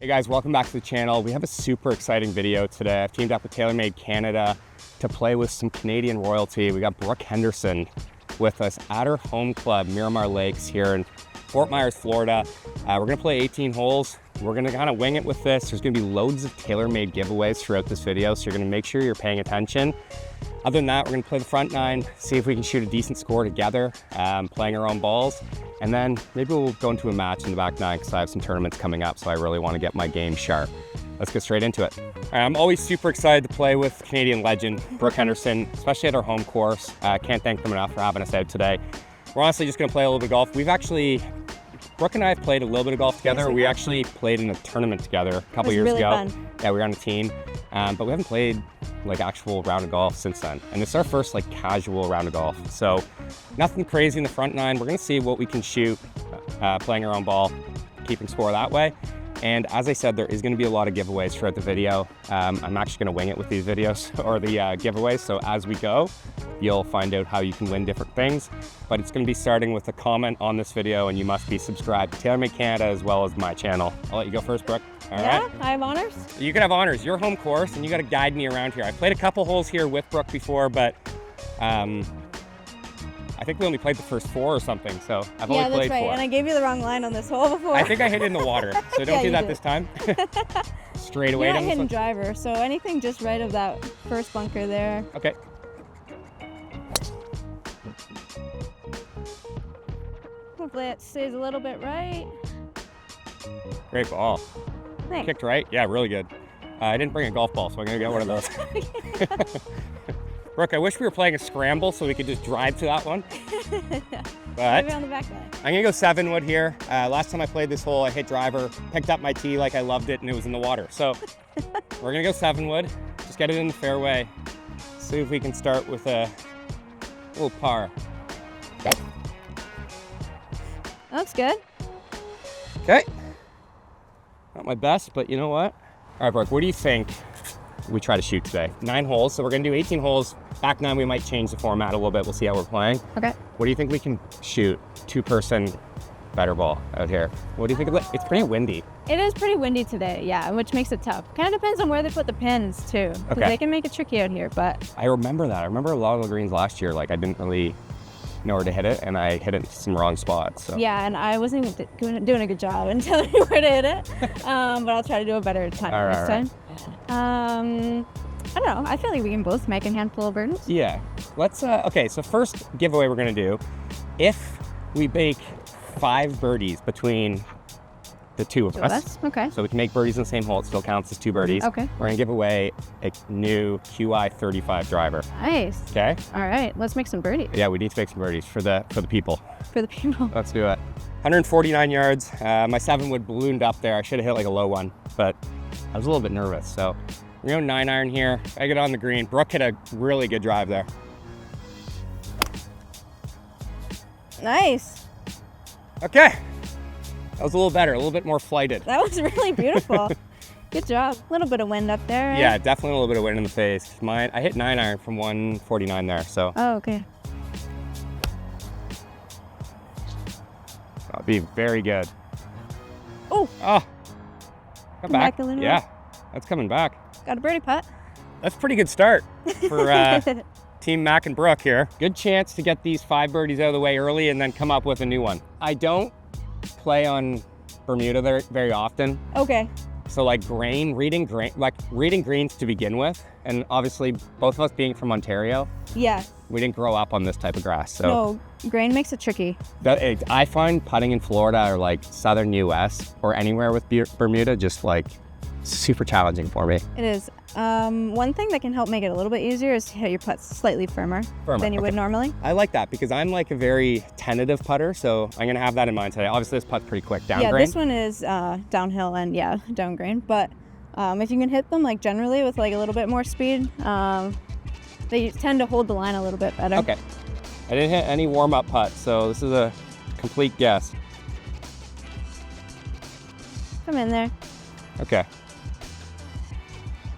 Hey guys, welcome back to the channel. We have a super exciting video today. I've teamed up with TaylorMade Canada to play with some Canadian royalty. We got Brooke Henderson with us at her home club, Miromar Lakes here in Fort Myers, Florida. We're gonna play 18 holes. We're gonna kind of wing it with this. There's gonna be loads of TaylorMade giveaways throughout this video, so you're gonna make sure you're paying attention. Other than that, we're gonna play the front nine, see if we can shoot a decent score together, playing our own balls. And then maybe we'll go into a match in the back nine because I have some tournaments coming up, so I really want to get my game sharp. Let's get straight into it. All right, I'm always super excited to play with Canadian legend, Brooke Henderson, especially at our home course. Can't thank them enough for having us out today. We're honestly just gonna play a little bit of golf. Brooke and I have played a little bit of golf together. Yes, we actually played in a tournament together a couple years ago. Fun. Yeah, we were on a team, but we haven't played like actual round of golf since then. And it's our first like casual round of golf. So nothing crazy in the front nine. We're gonna see what we can shoot playing our own ball, keeping score that way. And as I said, there is gonna be a lot of giveaways throughout the video. I'm actually gonna wing it with these videos or the giveaways. So as we go, you'll find out how you can win different things. But it's gonna be starting with a comment on this video, and you must be subscribed to TaylorMade Canada as well as my channel. I'll let you go first, Brooke. All right? I have honors? You can have honors. Your home course, and you gotta guide me around here. I played a couple holes here with Brooke before, but I think we only played the first four or something, so I've only played four. And I gave you the wrong line on this hole before. I think I hit it in the water, so don't do that this time. Straight away. You're not hitting driver, so anything just right of that first bunker there. Okay. Hopefully it stays a little bit right. Great ball. Thanks. Kicked right? Yeah, really good. I didn't bring a golf ball, so I'm gonna get one of those. Brooke, I wish we were playing a scramble so we could just drive to that one. But maybe on the back line. I'm gonna go 7-wood here. Last time I played this hole, I hit driver, picked up my tee like I loved it, and it was in the water. So we're gonna go 7-wood, just get it in the fairway. See if we can start with a little par. That's good. Okay. Not my best, but you know what? All right, Brooke, what do you think we try to shoot today? 9 holes, so we're gonna do 18 holes. Back nine, we might change the format a little bit. We'll see how we're playing. Okay. What do you think we can shoot? 2-person better ball out here. What do you think of it? It's pretty windy. It is pretty windy today, yeah, which makes it tough. Kind of depends on where they put the pins too, because they can make it tricky out here, but. I remember that. I remember a lot of the greens last year, like I didn't really know where to hit it, and I hit it in some wrong spots. So. Yeah, and I wasn't even doing a good job in telling you where to hit it, but I'll try to do a better time this time. I don't know, I feel like we can both make a handful of birdies. Yeah, let's, okay, so first giveaway we're gonna do, if we make 5 birdies between the two of us. Okay. So we can make birdies in the same hole, it still counts as 2 birdies. Okay. We're gonna give away a new Qi35 Driver. Nice. Okay. All right, let's make some birdies. Yeah, we need to make some birdies for the people. For the people. Let's do it. 149 yards. My 7-wood ballooned up there. I should have hit like a low one, but I was a little bit nervous. So we're going 9-iron here. I get on the green. Brooke hit a really good drive there. Nice. Okay. That was a little better, a little bit more flighted. That was really beautiful. Good job. A little bit of wind up there, right? Yeah, definitely a little bit of wind in the face. I hit 9-iron from 149 there, so. Oh, okay. That'll be very good. Oh. Oh. Come back. A little Yeah, bit. That's coming back. Got a birdie putt. That's a pretty good start for Team Mac and Brooke here. Good chance to get these 5 birdies out of the way early and then come up with a new one. I don't play on Bermuda there very often. Okay. So like reading greens to begin with, and obviously both of us being from Ontario, Yeah. we didn't grow up on this type of grass. So No, grain makes it tricky. I find putting in Florida or like southern US or anywhere with Bermuda just like super challenging for me. It is. One thing that can help make it a little bit easier is to hit your putts slightly firmer than you would normally. I like that because I'm like a very tentative putter, so I'm gonna have that in mind today. Obviously this putt's pretty quick down grain. Yeah, this one is downhill and down grain, but if you can hit them like generally with like a little bit more speed, they tend to hold the line a little bit better. Okay. I didn't hit any warm-up putts, so this is a complete guess. Come in there. Okay.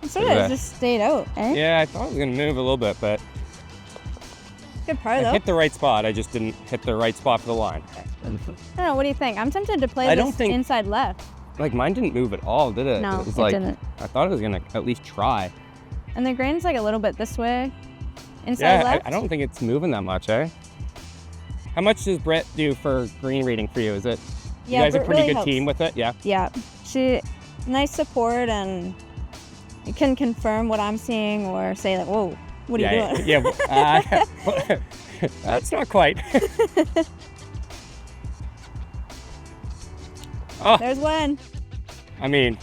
It sort of just stayed out, eh? Yeah, I thought it was gonna move a little bit, but good par though. I hit the right spot. I just didn't hit the right spot for the line. I don't know, what do you think? I'm tempted to play this inside left. like mine didn't move at all, did it? No, it was it like, didn't. I thought it was gonna at least try. And the grain's like a little bit this way, inside left. I don't think it's moving that much, eh? How much does Britt do for green reading for you? Is it, you guys a pretty really good helps. team with it? Yeah. Yeah, she, nice support, and you can confirm what I'm seeing or say like, whoa, what are you doing? Yeah, that's not quite. Oh, There's one. I mean,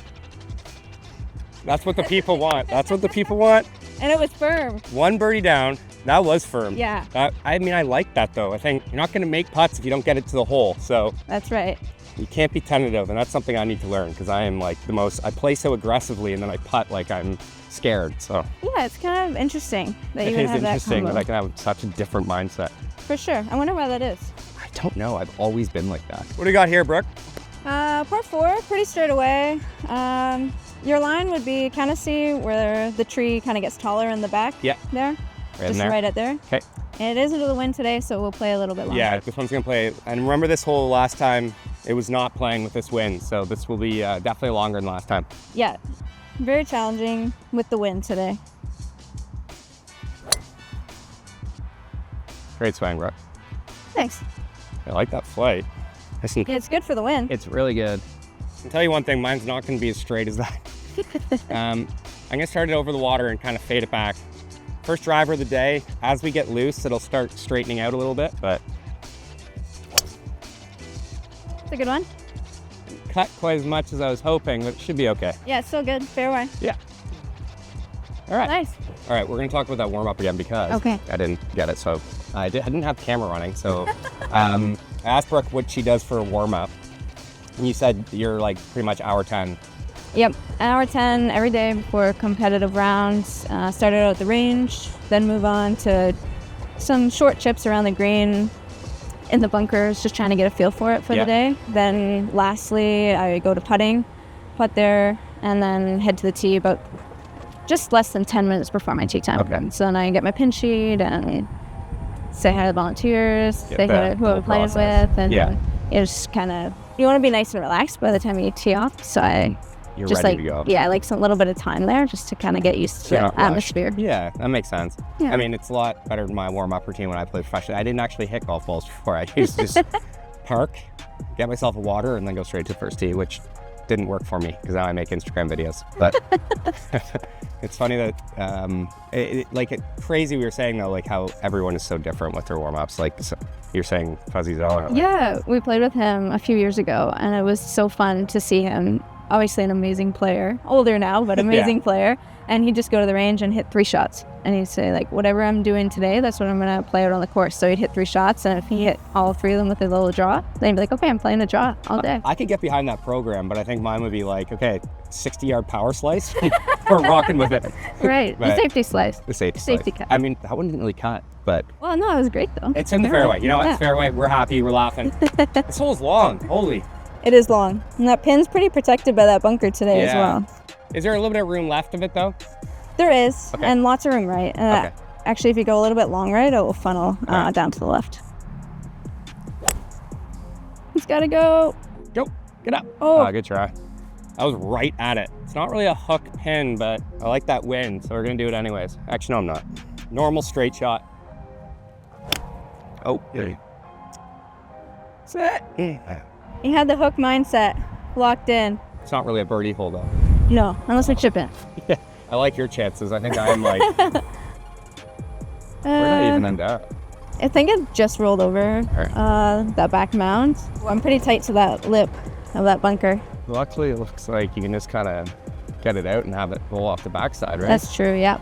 that's what the people want. That's what the people want. And it was firm. One birdie down. That was firm. Yeah. I mean, I like that though. I think you're not going to make putts if you don't get it to the hole. So That's right. you can't be tentative, and that's something I need to learn because I am like I play so aggressively and then I putt like I'm scared. So Yeah, it's kind of interesting that it you would is have that interesting combo. that I can have such a different mindset. For sure. I wonder why that is. I don't know. I've always been like that. What do you got here, Brooke? Par 4, pretty straight away. Your line would be kind of see where the tree kind of gets taller in the back. Yeah. There. Right Just in there. right at there. Okay. And it is into the wind today, so we'll play a little bit longer. Yeah, this one's gonna play. And remember this hole last time, it was not playing with this wind, so this will be definitely longer than last time. Yeah. Very challenging with the wind today. Great swing, Brooke. Thanks. I like that flight. Listen, Yeah, it's good for the wind. it's really good. I'll tell you one thing, mine's not gonna be as straight as that. I'm gonna start it over the water and kind of fade it back. First driver of the day. As we get loose, it'll start straightening out a little bit, but It's a good one. cut quite as much as I was hoping, but it should be okay. Yeah, it's still good. Fairway. Yeah. All right. Nice. All right, we're gonna talk about that warm up again because Okay. I didn't get it, so I didn't have the camera running. So I asked Brooke what she does for a warm up, and you said you're like pretty much hour 10. Yep, hour 10 every day before competitive rounds. Started out at the range, then move on to some short chips around the green in the bunkers, just trying to get a feel for it for Yeah. the day. Then lastly, I go to putting, putt there, and then head to the tee about just less than 10 minutes before my tee time. Okay. So then I get my pin sheet and say hi to the volunteers, Get say hi that to who I'm whole playing process. with, and Yeah. it's kind of, you want to be nice and relaxed by the time you tee off. So I You're just ready like, to go. yeah, like some little bit of time there just to kind of get used to You're not the rushed. atmosphere. Yeah, that makes sense. Yeah. I mean, it's a lot better than my warm up routine when I played professionally. I didn't actually hit golf balls before. I used to just park, get myself a water, and then go straight to the first tee, which didn't work for me because now I make Instagram videos. But it's funny that, crazy we were saying though, like how everyone is so different with their warm ups. Like so you're saying Fuzzy Zeller. Yeah, we played with him a few years ago, and it was so fun to see him. Obviously an amazing player, older now, but amazing player. And he'd just go to the range and hit 3 shots. And he'd say, like, whatever I'm doing today, that's what I'm going to play out on the course. So he'd hit 3 shots, and if he hit all 3 of them with a little draw, then he'd be like, okay, I'm playing a draw all day. I could get behind that program, but I think mine would be like, okay, 60-yard power slice. We're rocking with it. Right, the But- safety slice. The safety Safety slice. cut. I mean, that one didn't really cut, but Well, no, it was great, though. it's in the fairway. You know what? Yeah. It's fairway. We're happy. We're laughing. This hole's long. Holy. It is long. And that pin's pretty protected by that bunker today as Yeah. well. Is there a little bit of room left of it though? There is, Okay. and lots of room right. Okay. Actually, if you go a little bit long right, it will funnel Alright. down to the left. He's got to go. Go. Get up. Oh. Good try. I was right at it. It's not really a hook pin, but I like that wind, so we're gonna do it anyways. Actually, no, I'm not. Normal straight shot. Oh, yeah. Set. He had the hook mindset locked in. It's not really a birdie hole though. No, unless we chip in. Yeah. I like your chances. I think I'm like, where did I even end up? I think it just rolled over that back mound. I'm pretty tight to that lip of that bunker. Luckily, it looks like you can just kind of get it out and have it roll off the backside, right? That's true, yep.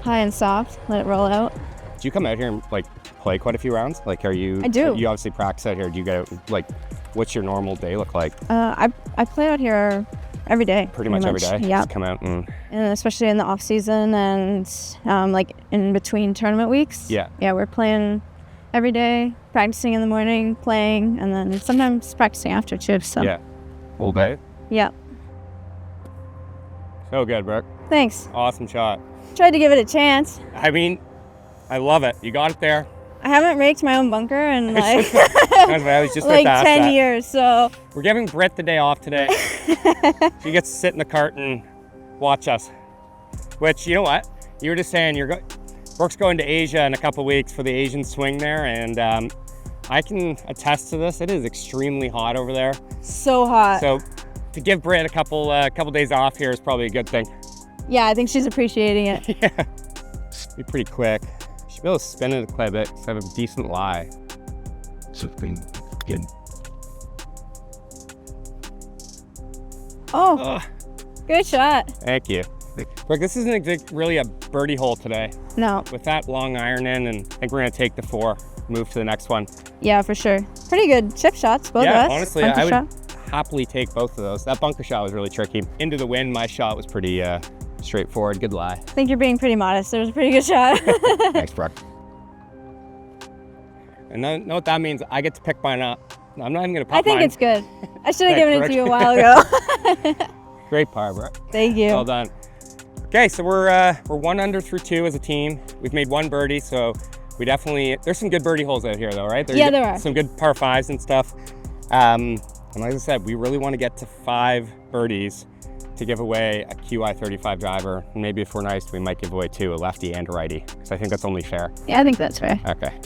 High and soft, let it roll out. Do you come out here and like play quite a few rounds? Like, are you? I do. You obviously practice out here. Do you get out, like, what's your normal day look like? I play out here every day. Pretty much every day. Yeah. Just come out and. And especially in the off season and like in between tournament weeks. Yeah. Yeah, we're playing every day, practicing in the morning, playing, and then sometimes practicing after too. So Yeah. Full day. yeah. So good, Brooke. Thanks. Awesome shot. Tried to give it a chance. I mean, I love it. You got it there. I haven't raked my own bunker in like I was just like about to ask 10 that. years. So We're giving Britt the day off today. She gets to sit in the cart and watch us. Which, you know what? You were just saying Brooke's going to Asia in a couple weeks for the Asian swing there, and I can attest to this. It is extremely hot over there. so hot. So to give Britt a couple days off here is probably a good thing. Yeah, I think she's appreciating it. Yeah. Be pretty quick. Should be able to spin it quite a bit because I have a decent lie. Something good. Oh, Ugh. good shot. Thank you. Brooke, this isn't really a birdie hole today. No, With that long iron in, and I think we're gonna take the 4, move to the next one. yeah, for sure. Pretty good chip shots, both of Yeah, us. honestly, Bunker I would shot. happily take both of those. That bunker shot was really tricky. Into the wind, my shot was pretty straightforward. Good lie. I think you're being pretty modest. It was a pretty good shot. Thanks, Brooke. And know what that means? I get to pick mine up. I'm not even gonna pop I think mine. it's good. I should have Thanks, given it Brooke. to you a while ago. Great par, Brooke. Thank you. Well done. Okay, so we're 1 under through 2 as a team. We've made 1 birdie, so we definitely, there's some good birdie holes out here though, right? Yeah, there are. Some good par 5s and stuff. And like I said, we really want to get to 5 birdies to give away a Qi35 driver. And maybe if we're nice, we might give away 2, a lefty and a righty, because I think that's only fair. Yeah, I think that's fair. Okay.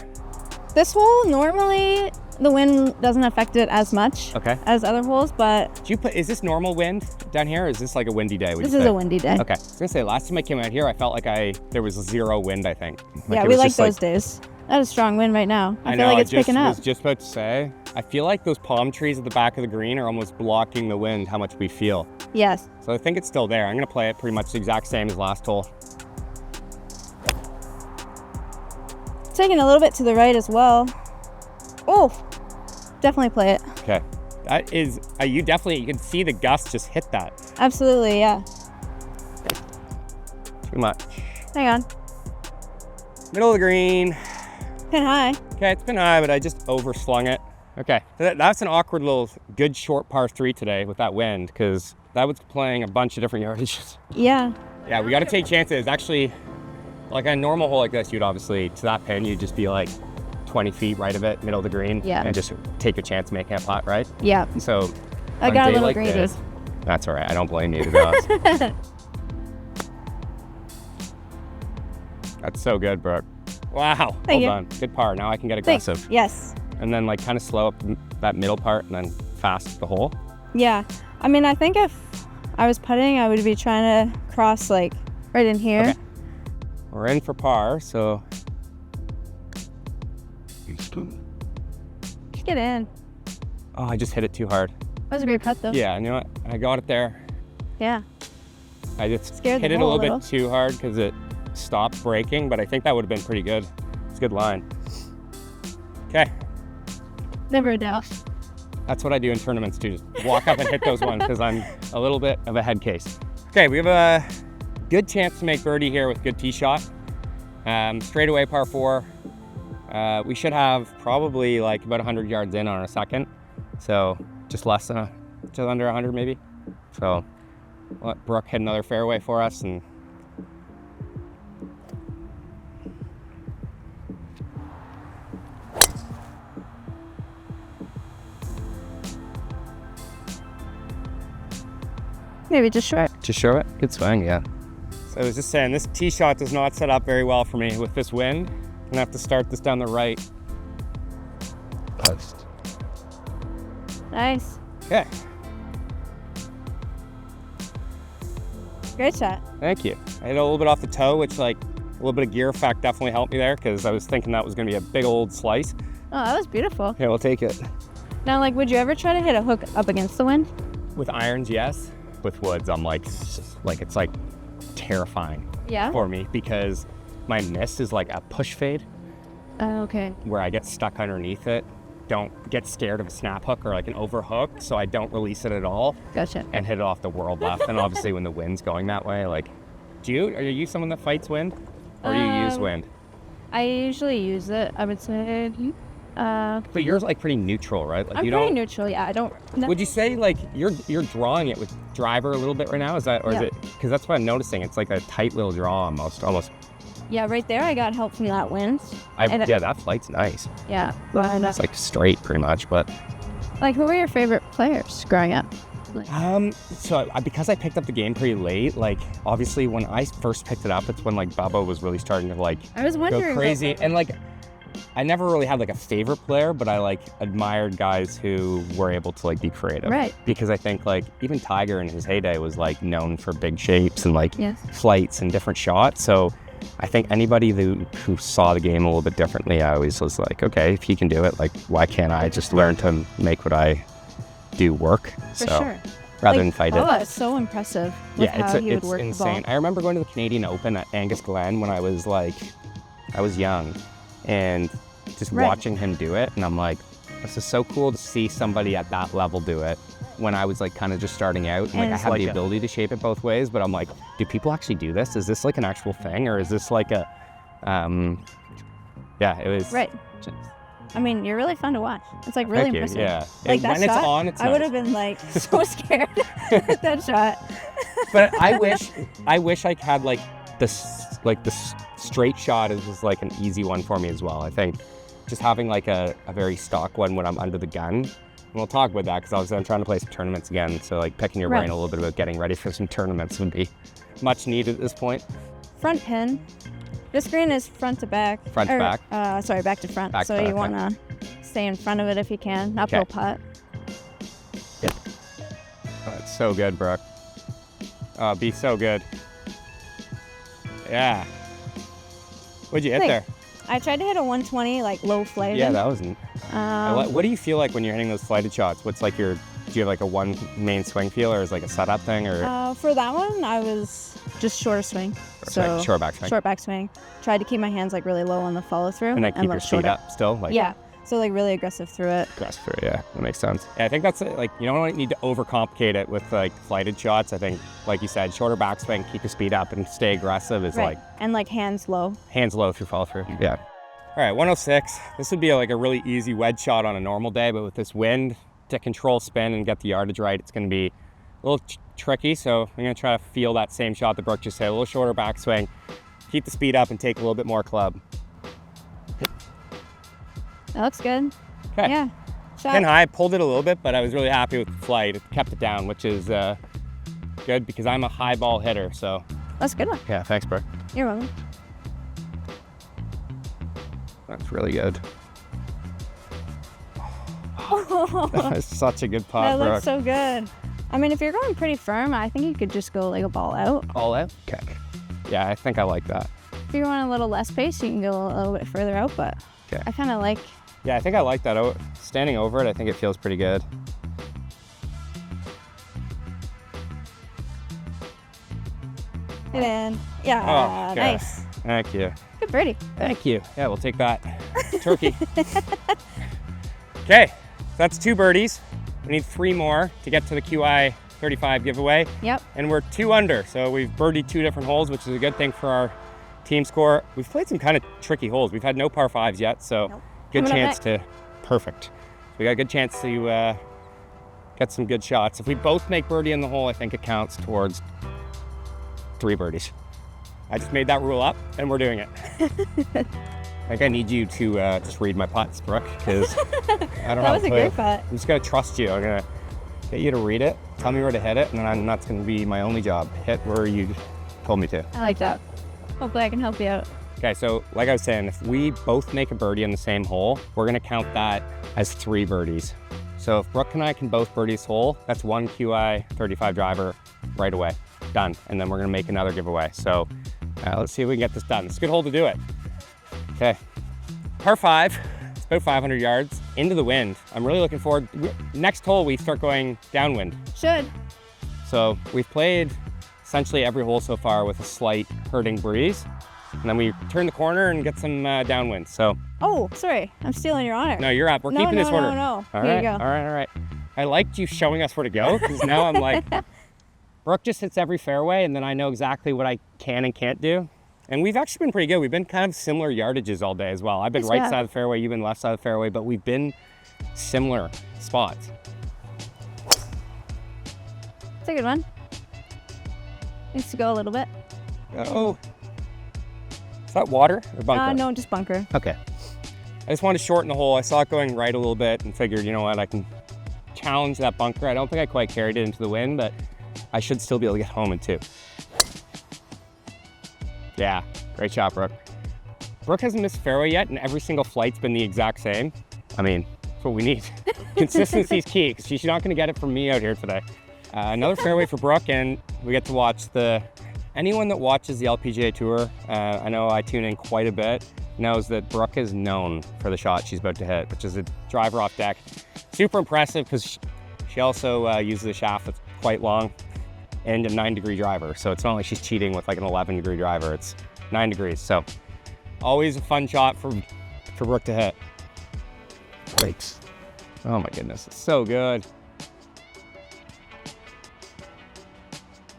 This hole, normally the wind doesn't affect it as much Okay. as other holes, but Is this normal wind down here, or is this like a windy day? would this you is say? a windy day. Okay, I was gonna say, last time I came out here, I felt like there was 0 wind, I think. Yeah, it we was like just those days. That is strong wind right now. I feel know, like it's I just picking up. was just about to say, I feel like those palm trees at the back of the green are almost blocking the wind, how much we feel. Yes. So I think it's still there. I'm gonna play it pretty much the exact same as last hole. Taking a little bit to the right as well. Oh, definitely play it. Okay, that is, you can see the gust just hit that. Absolutely, yeah. Too much. Hang on. Middle of the green. Pin high. Okay, it's been high, but I just overslung it. Okay, so that's an awkward little good short par 3 today with that wind, because that was playing a bunch of different yardages. Yeah. Yeah, we got to take chances. Actually, like a normal hole like this, you'd obviously, to that pin, you'd just be like 20 feet right of it, middle of the green, Yeah. and just take a chance making a putt, right? Yeah. So I on got a day little like greedy. this, that's all right. I don't blame you, to be honest. That's so good, Brooke. Wow. Thank you. Well done. Good par. Now I can get aggressive. Thanks. Yes. And then like kind of slow up that middle part and then fast the hole. Yeah. I mean, I think if I was putting, I would be trying to cross like right in here. Okay. We're in for par, so Just get in. oh, I just hit it too hard. That was a great putt though. Yeah, you know what? I got it there. Yeah. I just Scared hit the it a hole a little little. bit too hard because it stopped breaking, but I think that would have been pretty good. It's a good line. Okay, Never a doubt. that's what I do in tournaments too. Just walk up and hit those ones because I'm a little bit of a head case. Okay, we have a good chance to make birdie here with good tee shot. Straight away par 4. We should have probably like about 100 yards in on our second. So just less than just under 100 maybe. So let Brooke hit another fairway for us and Maybe just short. just show it. Good swing, yeah. So I was just saying, this tee shot does not set up very well for me with this wind. I'm gonna have to start this down the right. Post. Nice. Okay, Great shot. thank you. I hit a little bit off the toe, which like a little bit of gear effect definitely helped me there because I was thinking that was gonna be a big old slice. Oh, that was beautiful. Okay, we'll take it. Now, like, would you ever try to hit a hook up against the wind? With irons, yes. With woods, I'm like it's like terrifying Yeah. for me because my miss is like a push fade Oh, okay. where I get stuck underneath it. Don't get scared of a snap hook or like an overhook, so I don't release it at all Gotcha. and hit it off the world left. And obviously when the wind's going that way, like, are you someone that fights wind or do you use wind? I usually use it, I would say. But you're like pretty neutral, right? Like I'm you pretty don't. neutral, yeah. I don't. No. Would you say like you're drawing it with driver a little bit right now? Is that, or is Yeah. it? Because that's what I'm noticing. It's like a tight little draw almost. Yeah, right there I got help from that wind. Yeah, that flight's nice. Yeah. But, It's like straight pretty much, but. like, who were your favorite players growing up? So because I picked up the game pretty late, like obviously when I first picked it up, it's when like Bubba was really starting to like I was wondering go crazy. And like, I never really had like a favorite player, but I like admired guys who were able to like be creative. Right. Because I think like even Tiger in his heyday was like known for big shapes and like Yes. flights and different shots. So I think anybody who saw the game a little bit differently, I always was like, okay, if he can do it, like why can't I just learn to make what I do work? For sure. Rather like, than fight oh, it. it's so impressive with how he would it's work insane. the ball. I remember going to the Canadian Open at Angus Glen when I was young, and just watching him do it, and I'm like, this is so cool to see somebody at that level do it. When I was like kind of just starting out, and like I had the ability to shape it both ways, but I'm like, do people actually do this? Is this like an actual thing, or is this like a, yeah, it was. Right. I mean, you're really fun to watch. It's like really impressive. Yeah. Like when that it's shot, on, it's I would nice. have been like so scared at that shot. But I wish I had like the straight shot is like an easy one for me as well. I think just having like a very stock one when I'm under the gun. And we'll talk about that because obviously I'm trying to play some tournaments again. So like picking your brain a little bit about getting ready for some tournaments would be much needed at this point. Front pin. This green is front to back. Front to back. Sorry, back to front. Back so to you back, want to stay in front of it if you can. Uphill putt. Yeah. Oh, that's so good, Brooke. Oh, be so good. Yeah. What'd you hit there? I tried to hit a 120, like low flight. Yeah, that wasn't. What do you feel like when you're hitting those flighted shots? What's like do you have like a one main swing feel, or is it like a setup thing, or? For that one, I was just shorter swing. So short back swing. Short back swing. Tried to keep my hands like really low on the follow through. And then keep your speed up still? Like, yeah. So like really aggressive through it. Aggressive through it, yeah. That makes sense. Yeah, I think that's it. Like, you don't need to overcomplicate it with like flighted shots. I think, like you said, shorter backswing, keep your speed up and stay aggressive is like. And like hands low. Hands low through follow through. Yeah. All right, 106. This would be like a really easy wedge shot on a normal day, but with this wind to control spin and get the yardage right, it's going to be a little tricky. So I'm going to try to feel that same shot that Brooke just hit, a little shorter backswing, keep the speed up and take a little bit more club. That looks good. Okay. Yeah. Shot. Pin high, pulled it a little bit, but I was really happy with the flight. It kept it down, which is good because I'm a high ball hitter. So. That's a good one. Yeah, thanks, Brooke. You're welcome. That's really good. That's such a good putt, That Brooke. looks so good. I mean, if you're going pretty firm, I think you could just go like a ball out. All out? Okay. Yeah, I think I like that. If you want a little less pace, you can go a little bit further out, but I kind of like. Yeah, I think I like that. Standing over it, I think it feels pretty good. It in. Yeah, nice. Thank you. Good birdie. Thank you. Yeah, we'll take that. Turkey. Okay, so that's 2 birdies. We need 3 more to get to the Qi35 giveaway. Yep. And we're 2 under, so we've birdied 2 different holes, which is a good thing for our team score. We've played some kind of tricky holes. We've had no par 5s yet, so good chance to, perfect. We got a good chance to get some good shots. If we both make birdie in the hole, I think it counts towards 3 birdies. I just made that rule up, and we're doing it. I think I need you to just read my putts, Brooke, because I don't know. That was a great putt. I'm just gonna trust you. I'm gonna get you to read it, tell me where to hit it, and then that's gonna be my only job. Hit where you told me to. I like that. Hopefully I can help you out. Okay, so like I was saying, if we both make a birdie in the same hole, we're gonna count that as 3 birdies. So if Brooke and I can both birdie this hole, that's 1 Qi35 driver right away. Done. And then we're gonna make another giveaway. So let's see if we can get this done. It's a good hole to do it. Okay, par 5, it's about 500 yards into the wind. I'm really looking forward. Next hole, we start going downwind. Should. So we've played essentially every hole so far with a slight hurting breeze. And then we turn the corner and get some downwind, so. Oh, sorry, I'm stealing your honor. No, you're up. We're keeping this order. No. All Here right, you go. all right. I liked you showing us where to go, because now I'm like, Brooke just hits every fairway, and then I know exactly what I can and can't do. And we've actually been pretty good. We've been kind of similar yardages all day as well. I've been right side of the fairway, you've been left side of the fairway, but we've been similar spots. It's a good one. Needs to go a little bit. Oh, that water or bunker? No, just bunker. Okay. I just wanted to shorten the hole. I saw it going right a little bit and figured, you know what, I can challenge that bunker. I don't think I quite carried it into the wind, but I should still be able to get home in 2. Yeah, great shot, Brooke. Brooke hasn't missed fairway yet, and every single flight's been the exact same. I mean, that's what we need. Consistency is key, because she's not going to get it from me out here today. Another fairway for Brooke, and we get to watch anyone that watches the LPGA Tour, I know I tune in quite a bit, knows that Brooke is known for the shot she's about to hit, which is a driver off deck. Super impressive, because she also uses a shaft that's quite long and a 9-degree driver. So it's not like she's cheating with like an 11-degree driver. It's 9 degrees. So always a fun shot for Brooke to hit. Breaks. Oh my goodness, it's so good.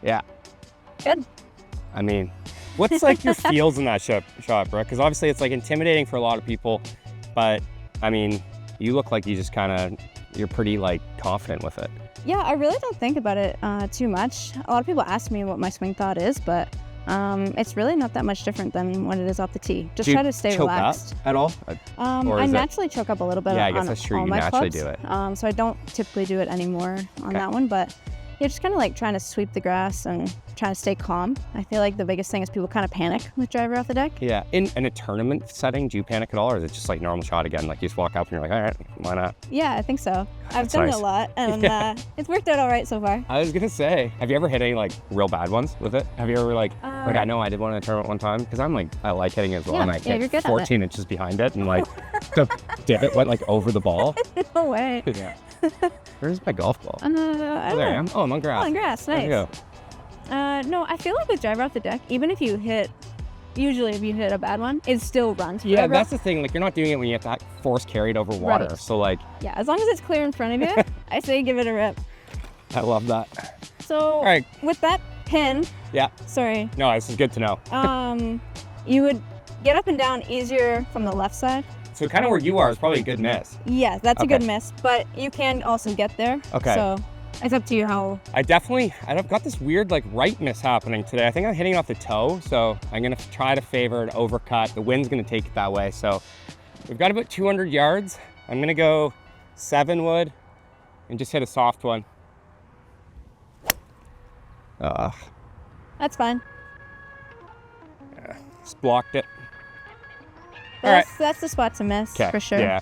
Yeah. Good. I mean, what's like your feels in that shot, Brooke? Because obviously it's like intimidating for a lot of people, but I mean, you look like you're pretty like confident with it. Yeah, I really don't think about it too much. A lot of people ask me what my swing thought is, but it's really not that much different than what it is off the tee. Just try to stay choke relaxed. Up at all? I naturally choke up a little bit yeah, I guess on that's true. all You my naturally clubs. do it. So I don't typically do it anymore on that one, but yeah, just kind of like trying to sweep the grass and trying to stay calm. I feel like the biggest thing is people kind of panic with driver off the deck. Yeah, in a tournament setting, do you panic at all, or is it just like normal shot again? Like you just walk up and you're like, all right, why not? Yeah, I think so. I've done it a lot, and it's worked out all right so far. I was gonna say, have you ever hit any like real bad ones with it? Have you ever like I know I did one in a tournament one time, because I like hitting it as well, and I hit 14 inches behind it, and like the divot went like over the ball. No way. Yeah. Where's my golf ball? There I am. Oh, I'm on grass. Oh, on grass, nice. There you go. No, I feel like with driver off the deck, even if you hit, usually if you hit a bad one, it still runs. Yeah, that's the thing. Like you're not doing it when you have to force carry it over water. Right. So like. Yeah, as long as it's clear in front of you, I say give it a rip. I love that. So all right. With that pin. Yeah. Sorry. No, this is good to know. You would get up and down easier from the left side. So kind of where you are is probably a good miss. Yeah, that's a good miss, but you can also get there. Okay. So it's up to you how. I've got this weird like right miss happening today. I think I'm hitting off the toe, so I'm gonna try to favor an overcut. The wind's gonna take it that way. So we've got about 200 yards. I'm gonna go 7 wood and just hit a soft one. That's fine. Yeah, just blocked it. All right. That's the spot to miss, for sure. Yeah.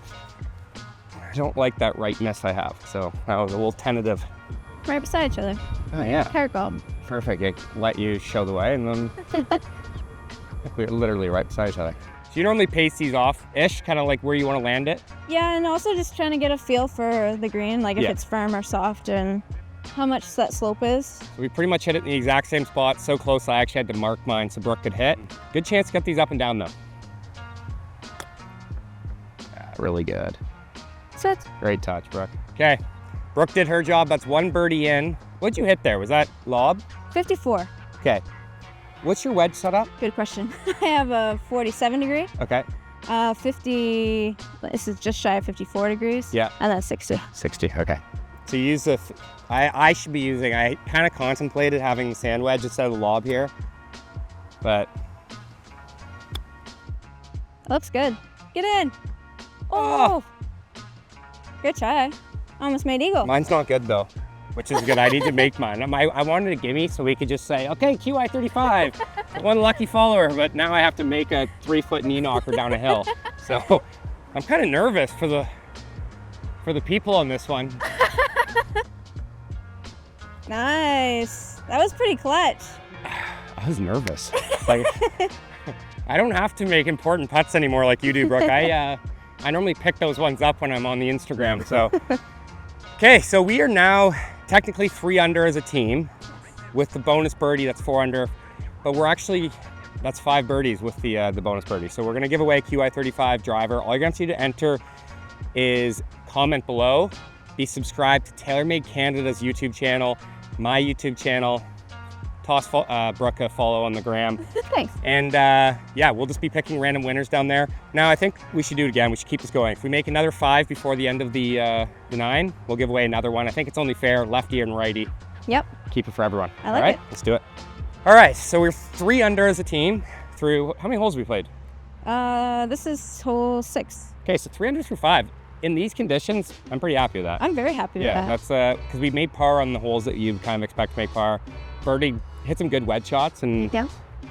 I don't like that right miss I have, so that was a little tentative. Right beside each other. Oh, yeah. Cargo. Perfect. I let you show the way, and then we're literally right beside each other. So you normally pace these off-ish, kind of like where you want to land it? Yeah, and also just trying to get a feel for the green, like if it's firm or soft, and how much that slope is. So we pretty much hit it in the exact same spot, so close I actually had to mark mine so Brooke could hit. Good chance to get these up and down, though. Really good. Sit. Great touch, Brooke. Okay, Brooke did her job. That's 1 birdie in. What'd you hit there? Was that lob? 54. Okay. What's your wedge setup? Good question. I have a 47 degree. Okay. 50, this is just shy of 54 degrees. Yeah. And then 60. 60, okay. So you use I should be using, I kind of contemplated having the sand wedge instead of the lob here, but. Looks good. Get in. Oh! Good try. Almost made eagle. Mine's not good though, which is good. I need to make mine. I wanted a gimme so we could just say, okay, Qi35, one lucky follower, but now I have to make a 3-foot knee knocker down a hill. So I'm kind of nervous for the people on this one. Nice. That was pretty clutch. I was nervous. Like, I don't have to make important putts anymore like you do, Brooke. I normally pick those ones up when I'm on the Instagram, so. Okay, so we are now technically 3 under as a team with the bonus birdie, that's 4 under, but we're actually, that's 5 birdies with the bonus birdie. So we're gonna give away a Qi35 Driver. All you're gonna see to enter is comment below, be subscribed to TaylorMade Canada's YouTube channel, my YouTube channel, toss Brooke a follow on the gram. Thanks. And yeah, we'll just be picking random winners down there. Now I think we should do it again. We should keep this going. If we make another 5 before the end of the 9, we'll give away another one. I think it's only fair, lefty and righty. Yep. Keep it for everyone. I like All right, it. let's do it. All right, so we're 3 under as a team. through, how many holes have we played? This is hole 6. Okay, so 3 under through 5. In these conditions, I'm pretty happy with that. I'm very happy with that. Yeah, that's because we made par on the holes that you kind of expect to make par. Birdie hit some good wedge shots and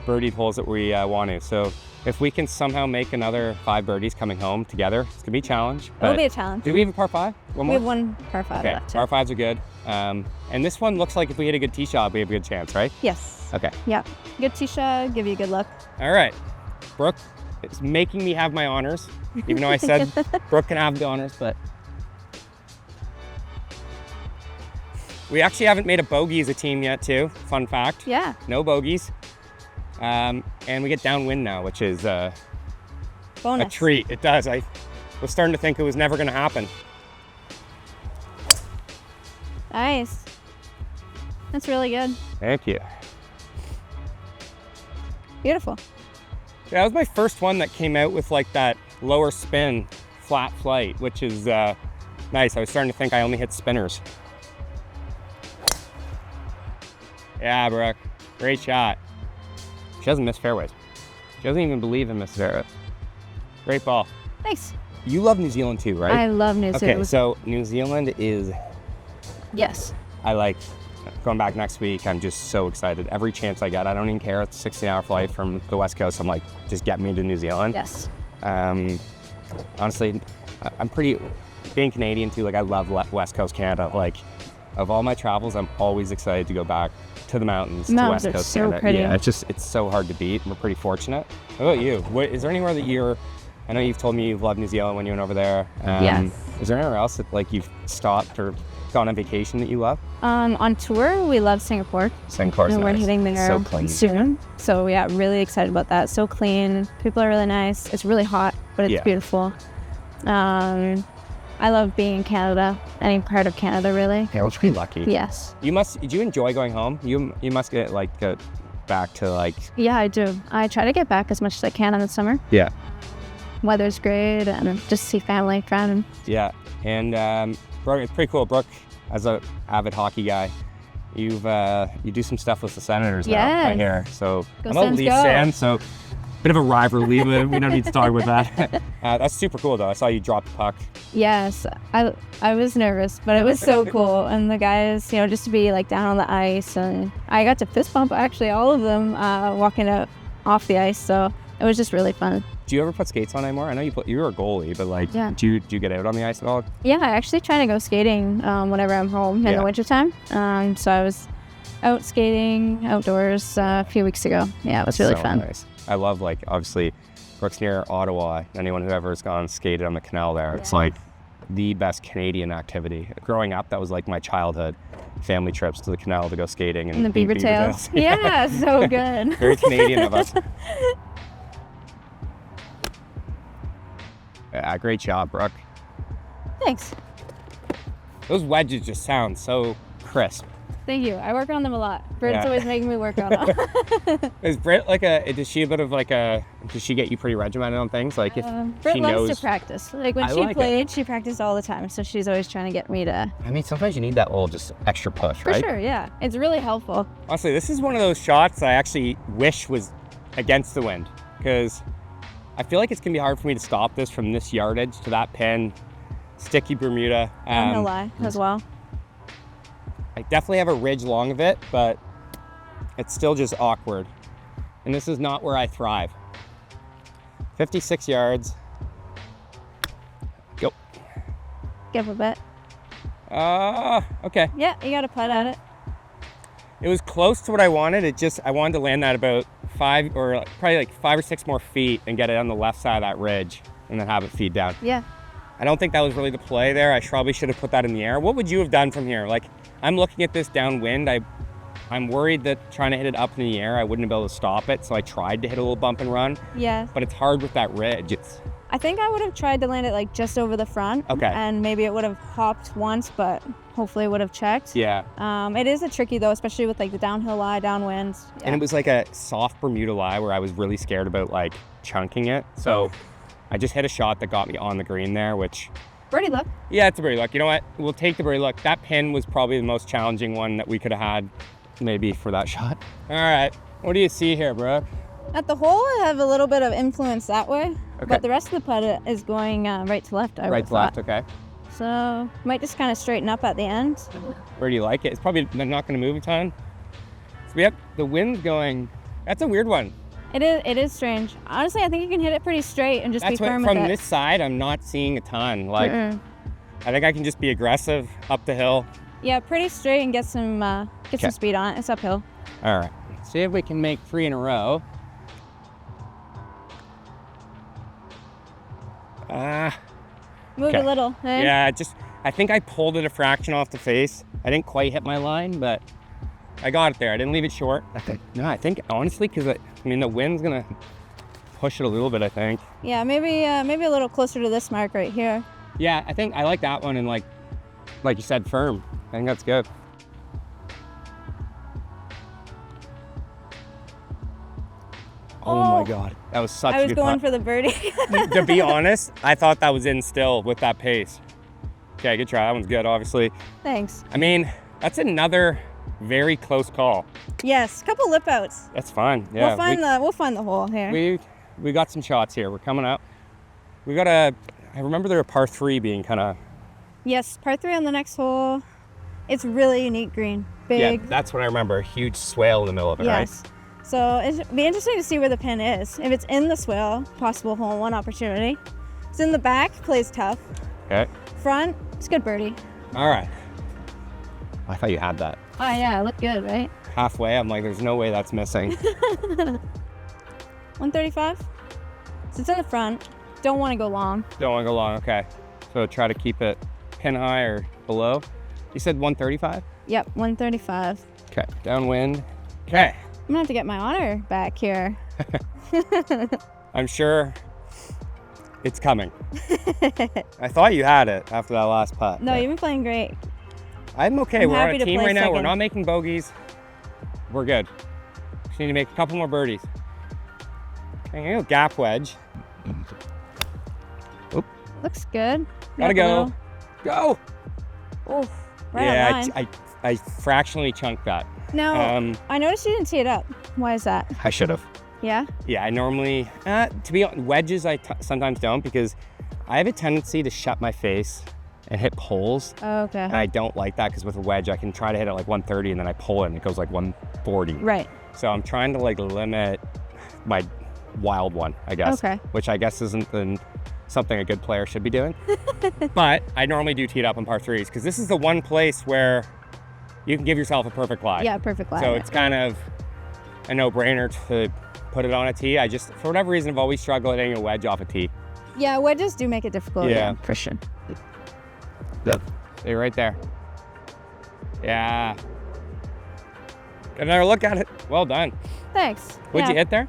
birdied holes that we want to. So if we can somehow make another 5 birdies coming home together, it's going to be a challenge. It'll be a challenge. Do we have a par 5? One more? We have one par 5 okay, left. Par 5s are good. And this one looks like if we hit a good tee shot, we have a good chance, right? Yes. Okay. Yep. Good tee shot, give you good luck. All right. Brooke, it's making me have my honors, even though I said Brooke can have the honors, but we actually haven't made a bogey as a team yet, too. Fun fact. Yeah. No bogeys. And we get downwind now, which is Bonus. a treat. It does. I was starting to think it was never going to happen. Nice. That's really good. Thank you. Beautiful. Yeah, that was my first one that came out with like that lower spin, flat flight, which is nice. I was starting to think I only hit spinners. Yeah, Brooke. Great shot. She doesn't miss fairways. She doesn't even believe in miss fairways. Great ball. Thanks. You love New Zealand too, right? I love New Zealand. Okay, so New Zealand is... Yes. I like going back next week. I'm just so excited. Every chance I get, I don't even care. It's a 16-hour flight from the West Coast. I'm like, just get me to New Zealand. Yes. Honestly, I'm pretty, being Canadian too, like I love West Coast Canada. Like of all my travels, I'm always excited to go back to the mountains, to West Coast so Canada. Pretty. Yeah, it's so hard to beat. We're pretty fortunate. How about you? Is there anywhere that you're, I know you've told me you've loved New Zealand when you went over there. Yes. Is there anywhere else that like you've stopped or gone on vacation that you love? On tour, we love Singapore. Singapore's And we're nice. hitting there So clean. soon. So yeah, really excited about that. So clean. People are really nice. It's really hot, but it's beautiful. I love being in Canada. Any part of Canada, really. Yeah, we're pretty lucky. Yes. Did you enjoy going home? You must get back to like... Yeah, I do. I try to get back as much as I can in the summer. Yeah. Weather's great and just see family, friends. Yeah, and Brooke, it's pretty cool. Brooke, as an avid hockey guy, you do some stuff with the Senators now, I hear. So I'm a Leafs fan, so bit of a rivalry, but we don't need to talk about that. That's super cool though. I saw you drop the puck. Yes, I was nervous, but it was so cool. And the guys, just to be like down on the ice, and I got to fist bump actually all of them walking out off the ice. So it was just really fun. Do you ever put skates on anymore? I know you were a goalie, but like, do you get out on the ice at all? Yeah, I actually try to go skating whenever I'm home in the wintertime. So I was out skating outdoors a few weeks ago. Yeah, it was really fun. Nice. I love, like, obviously, Brooke's near Ottawa. Anyone who ever has gone skated on the canal there, it's like the best Canadian activity. Growing up, that was like my childhood. Family trips to the canal to go skating and the beaver tails. Yeah, so good. Very Canadian of us. Yeah, great job, Brooke. Thanks. Those wedges just sound so crisp. Thank you. I work on them a lot. Britt's always making me work on them. Is Britt does she get you pretty regimented on things? Like if Britt she loves knows... to practice. Like when she played, she practiced all the time. So she's always trying to get me to... I mean, sometimes you need that little just extra push, right? For sure, yeah. It's really helpful. Honestly, this is one of those shots I actually wish was against the wind, because I feel like it's going to be hard for me to stop this from this yardage to that pin. Sticky Bermuda. I'm gonna lie as well. I definitely have a ridge along of it, but it's still just awkward. And this is not where I thrive. 56 yards. Go. Give a bit. Okay. Yeah, you got to putt at it. It was close to what I wanted. I wanted to land that about probably 5 or 6 more feet and get it on the left side of that ridge and then have it feed down. Yeah. I don't think that was really the play there. I probably should have put that in the air. What would you have done from here? Like, I'm looking at this downwind. I'm worried that trying to hit it up in the air, I wouldn't be able to stop it. So I tried to hit a little bump and run. Yeah. But it's hard with that ridge. I think I would have tried to land it like just over the front. Okay. And maybe it would have hopped once, but hopefully it would have checked. Yeah. It is a tricky though, especially with like the downhill lie, downwinds. Yeah. And it was like a soft Bermuda lie where I was really scared about like chunking it. So I just hit a shot that got me on the green there, which... Birdie luck. Yeah, it's a birdie luck. You know what? We'll take the birdie luck. That pin was probably the most challenging one that we could have had maybe for that shot. All right. What do you see here, Brooke? At the hole, I have a little bit of influence that way, Okay. but the rest of the putt is going right to left. Right to left, okay. So might just kind of straighten up at the end. Where do you like it? It's probably not going to move a ton. So we have the wind going. That's a weird one. It is strange. Honestly, I think you can hit it pretty straight and just That's be what, firm from with it. this side, I'm not seeing a ton. Like, Mm-mm. I think I can just be aggressive up the hill. Yeah, pretty straight and get some speed on it. It's uphill. All right. See if we can make 3 in a row. Move Okay. a little. Eh? Yeah, I think I pulled it a fraction off the face. I didn't quite hit my line, but I got it there. I didn't leave it short. No, I think honestly, because the wind's gonna push it a little bit, I think. Yeah, maybe a little closer to this mark right here. Yeah, I think I like that one, and like you said, firm. I think that's good. Oh my God, that was such a I was good going putt. for the birdie. To be honest, I thought that was in still with that pace. Okay, good try. That one's good, obviously. Thanks. I mean, that's another very close call. Yes, couple lip outs. That's fine. Yeah, We'll find the hole here. we got some shots here. We're coming up. We got I remember there were par 3 being kind of. Yes, par 3 on the next hole. It's really unique green. Big. Yeah, that's what I remember. A huge swale in the middle of it, Yes. So it'd be interesting to see where the pin is. If it's in the swale, possible hole in one opportunity. If it's in the back, plays tough. right? Okay. Front, it's good birdie. All right. I thought you had that. Oh yeah, look good, right? Halfway, I'm like, there's no way that's missing. 135. So it's in the front. Don't want to go long. Don't want to go long. Okay. So try to keep it pin high or below. You said 135? Yep, 135. Okay. Downwind. Okay. I'm gonna have to get my honor back here. I'm sure it's coming. I thought you had it after that last putt. No, but you've been playing great. I'm okay. I'm We're on happy a to team play right now. We're second. not making bogeys. We're good. Just need to make a couple more birdies. Okay, I'm gonna go gap wedge. Looks good. Gotta go. Go! Oh, right Yeah, on line. I fractionally chunked that. Now, I noticed you didn't tee it up. Why is that? I should have. Yeah? Yeah, I normally, to be honest, wedges I sometimes don't because I have a tendency to shut my face and hit poles. Oh, okay. And I don't like that because with a wedge, I can try to hit it like 130 and then I pull it and it goes like 140. Right. So I'm trying to like limit my wild one, I guess. Okay. Which I guess isn't something a good player should be doing. But I normally do tee it up on par 3s because this is the one place where you can give yourself a perfect lie. Yeah, perfect lie. So it's kind of a no-brainer to put it on a tee. I just, for whatever reason, I've always struggled hitting a wedge off a tee. Yeah, wedges do make it difficult. Yeah. For sure. Yep. Stay right there. Yeah. Get another look at it. Well done. Thanks. What'd you hit there?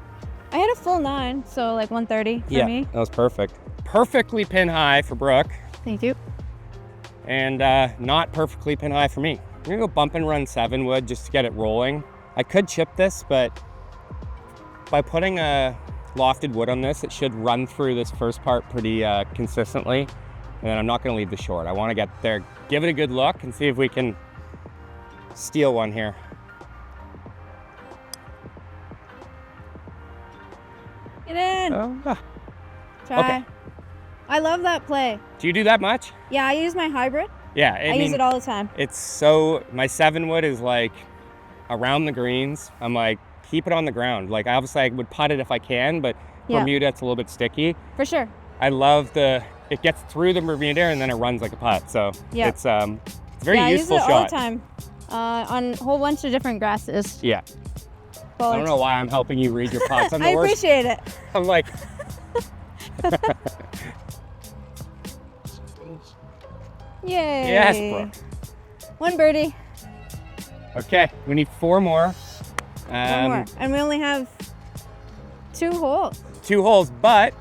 I hit a full 9, so like 130 for me. That was perfect. Perfectly pin high for Brooke Thank you. and not perfectly pin high for me. I'm gonna go bump and run 7 wood just to get it rolling. I could chip this, but by putting a lofted wood on this, it should run through this first part pretty consistently. And then I'm not gonna leave the short. I wanna get there, give it a good look and see if we can steal one here. Get in. Oh, Try. okay. I love that play. do you do that much? Yeah, I use my hybrid. Yeah, I use it all the time. It's so, my 7 wood is like around the greens. I'm like, keep it on the ground. Like obviously I would putt it if I can, but Yeah. Bermuda, it's a little bit sticky. For sure. I love it gets through the Bermuda and then it runs like a putt. So Yeah. it's a very Yeah, useful I use it shot. all the time on a whole bunch of different grasses. Yeah. Well, I don't know why I'm helping you read your putts. I'm the I worst. appreciate it. I'm like, Yay. yes, Brooke. One birdie. Okay, we need 4 more. One more. And we only have 2 holes. 2 holes, but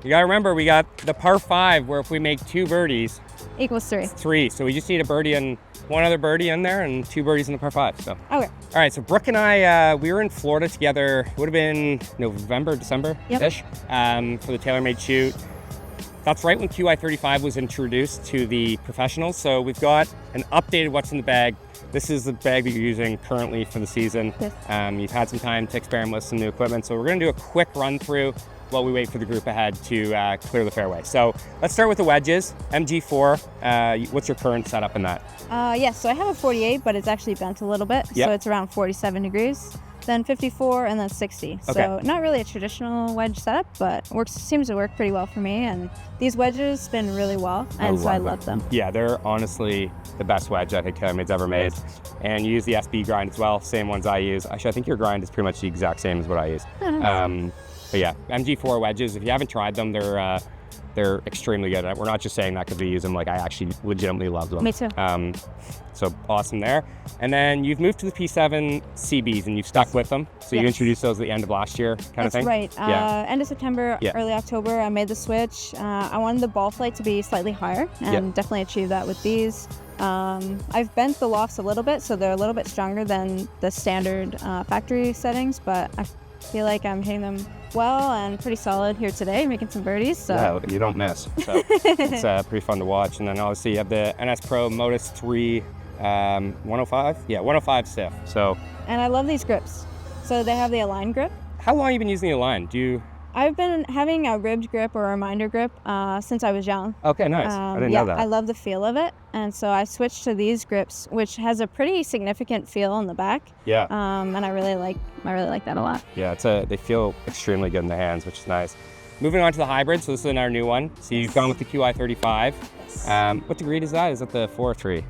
you gotta remember we got the par 5 where if we make 2 birdies, Equals 3. 3. So we just need a birdie and one other birdie in there and 2 birdies in the par 5. So. Okay. All right, so Brooke and I, we were in Florida together. It would have been November, December-ish, for the TaylorMade shoot. That's right when Qi35 was introduced to the professionals. So we've got an updated what's in the bag. This is the bag that you're using currently for the season. Yes. You've had some time to experiment with some new equipment. So we're gonna do a quick run through while we wait for the group ahead to clear the fairway. So let's start with the wedges. MG4, what's your current setup in that? Yes, so I have a 48, but it's actually bent a little bit. Yep. So it's around 47 degrees, then 54, and then 60. Okay. So not really a traditional wedge setup, but seems to work pretty well for me. And these wedges spin really well, and so I love them. Yeah, they're honestly the best wedge I think TaylorMade's ever made. And you use the SB grind as well, same ones I use. Actually, I think your grind is pretty much the exact same as what I use. But yeah, MG4 wedges, if you haven't tried them, they're extremely good. We're not just saying that because we use them, like I actually legitimately love them. Me too. So awesome there. And then you've moved to the P7 CBs and you've stuck with them. So you introduced those at the end of last year kind of thing? That's right. End of September, early October, I made the switch. I wanted the ball flight to be slightly higher and definitely achieved that with these. I've bent the lofts a little bit, so they're a little bit stronger than the standard factory settings, but I feel like I'm hitting them well and pretty solid here today, making some birdies. So. Yeah, you don't miss. So it's pretty fun to watch. And then obviously you have the NS Pro Modus 3 105? Yeah, 105 stiff. So. And I love these grips. So they have the Align grip. How long have you been using the Align? I've been having a ribbed grip or a reminder grip since I was young. Okay, nice. I didn't know that. I love the feel of it. And so I switched to these grips, which has a pretty significant feel on the back. Yeah. And I really like that a lot. Yeah, they feel extremely good in the hands, which is nice. Moving on to the hybrid, so this is our new one. So you've gone with the Qi35. Yes. What degree is that? Is that the 4 or 3?